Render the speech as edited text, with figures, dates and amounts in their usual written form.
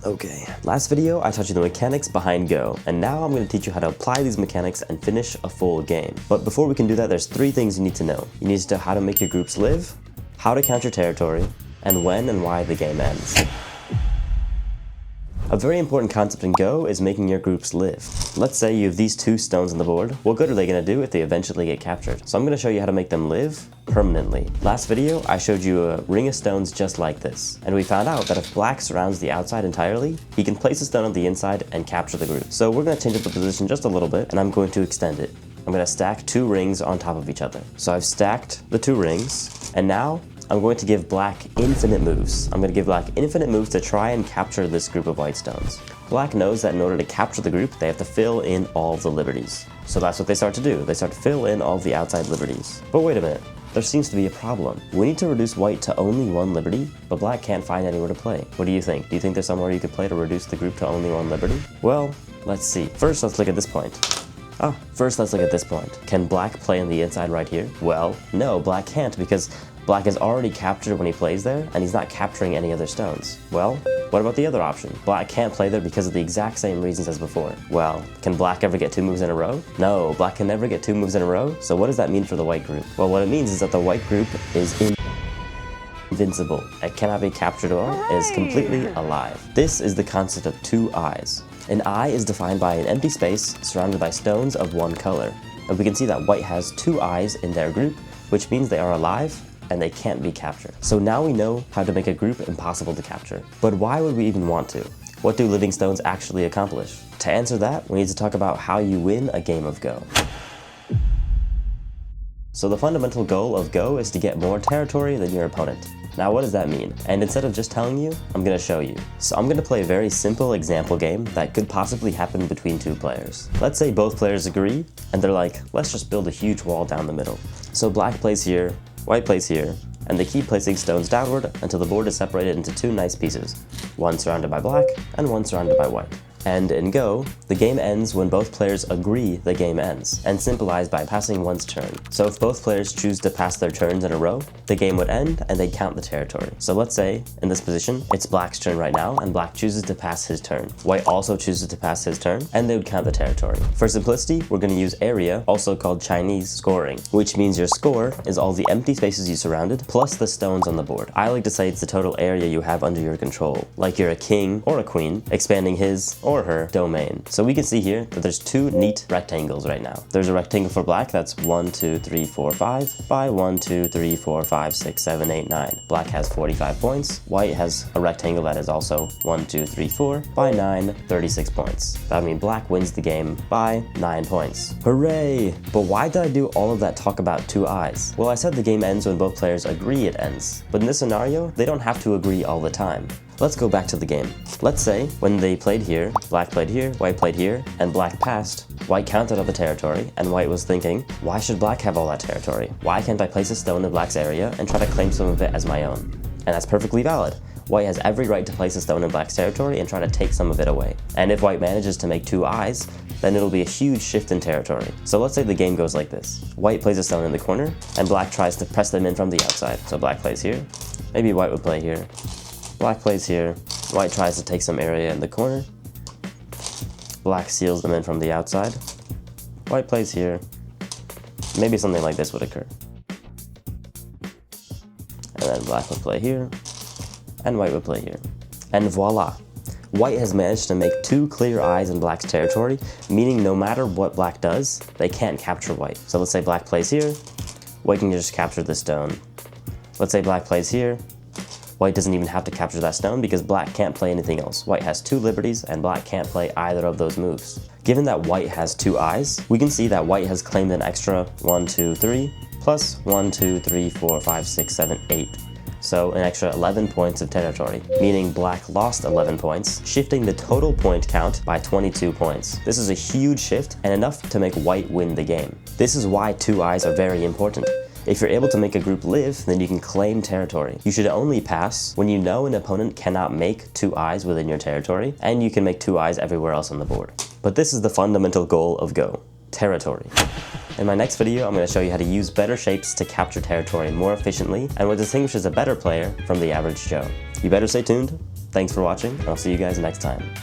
Okay, last video I taught you the mechanics behind Go, and now I'm going to teach you how to apply these mechanics and finish a full game. But before we can do that, there's 3 things you need to know. You need to know how to make your groups live, how to count your territory, and when and why the game ends. A very important concept in Go is making your groups live. Let's say you have these 2 stones on the board. What good are they going to do if they eventually get captured? So I'm going to show you how to make them live permanently. Last video, I showed you a ring of stones just like this. And we found out that if black surrounds the outside entirely, he can place a stone on the inside and capture the group. So we're going to change up the position just a little bit, and I'm going to extend it. I'm going to stack 2 rings on top of each other. So I've stacked the 2 rings, and now I'm going to give black infinite moves. I'm going to give black infinite moves to try and capture this group of white stones. Black knows that in order to capture the group, they have to fill in all of the liberties. So that's what they start to do. They start to fill in all of the outside liberties. But wait a minute, there seems to be a problem. We need to reduce white to only 1 liberty, but black can't find anywhere to play. What do you think? Do you think there's somewhere you could play to reduce the group to only 1 liberty? Well, let's see. First, let's look at this point. First let's look at this point. Can black play on the inside right here? Well, no, black can't because black is already captured when he plays there, and he's not capturing any other stones. Well, what about the other option? Black can't play there because of the exact same reasons as before. Well, can black ever get 2 moves in a row? No, black can never get 2 moves in a row, so what does that mean for the white group? Well, what it means is that the white group is invincible. It cannot be captured at all. It is completely alive. This is the concept of 2 eyes. An eye is defined by an empty space surrounded by stones of 1 color. And we can see that white has 2 eyes in their group, which means they are alive and they can't be captured. So now we know how to make a group impossible to capture. But why would we even want to? What do living stones actually accomplish? To answer that, we need to talk about how you win a game of Go. So the fundamental goal of Go is to get more territory than your opponent. Now what does that mean? And instead of just telling you, I'm going to show you. So I'm going to play a very simple example game that could possibly happen between 2 players. Let's say both players agree, and they're like, let's just build a huge wall down the middle. So black plays here, white plays here, and they keep placing stones downward until the board is separated into 2 nice pieces, one surrounded by black and one surrounded by white. And in Go, the game ends when both players agree the game ends, and symbolized by passing one's turn. So if both players choose to pass their turns in a row, the game would end and they'd count the territory. So let's say, in this position, it's black's turn right now, and black chooses to pass his turn. White also chooses to pass his turn, and they would count the territory. For simplicity, we're going to use area, also called Chinese scoring, which means your score is all the empty spaces you surrounded, plus the stones on the board. I like to say it's the total area you have under your control, like you're a king or a queen, expanding his or her domain. So we can see here that there's 2 neat rectangles right now. There's a rectangle for black that's 1, 2, 3, 4, 5 by 1, 2, 3, 4, 5, 6, 7, 8, 9. Black has 45 points. White has a rectangle that is also 1, 2, 3, 4 by 9, 36 points. That would mean black wins the game by 9 points. Hooray! But why did I do all of that talk about 2 eyes? Well, I said the game ends when both players agree it ends. But in this scenario, they don't have to agree all the time. Let's go back to the game. Let's say when they played here, black played here, white played here, and black passed, white counted all the territory, and white was thinking, why should black have all that territory? Why can't I place a stone in black's area and try to claim some of it as my own? And that's perfectly valid. White has every right to place a stone in black's territory and try to take some of it away. And if white manages to make 2 eyes, then it'll be a huge shift in territory. So let's say the game goes like this. White plays a stone in the corner, and black tries to press them in from the outside. So black plays here, maybe white would play here. Black plays here, white tries to take some area in the corner, black seals them in from the outside, white plays here, maybe something like this would occur. And then black would play here, and white would play here. And voila! White has managed to make 2 clear eyes in black's territory, meaning no matter what black does, they can't capture white. So let's say black plays here, white can just capture the stone. Let's say black plays here, white doesn't even have to capture that stone because black can't play anything else. White has 2 liberties and black can't play either of those moves. Given that white has 2 eyes, we can see that white has claimed an extra 1, 2, 3, plus 1, 2, 3, 4, 5, 6, 7, 8. So an extra 11 points of territory, meaning black lost 11 points, shifting the total point count by 22 points. This is a huge shift and enough to make white win the game. This is why 2 eyes are very important. If you're able to make a group live, then you can claim territory. You should only pass when you know an opponent cannot make 2 eyes within your territory, and you can make 2 eyes everywhere else on the board. But this is the fundamental goal of Go: territory. In my next video, I'm going to show you how to use better shapes to capture territory more efficiently and what distinguishes a better player from the average Joe. You better stay tuned. Thanks for watching, and I'll see you guys next time.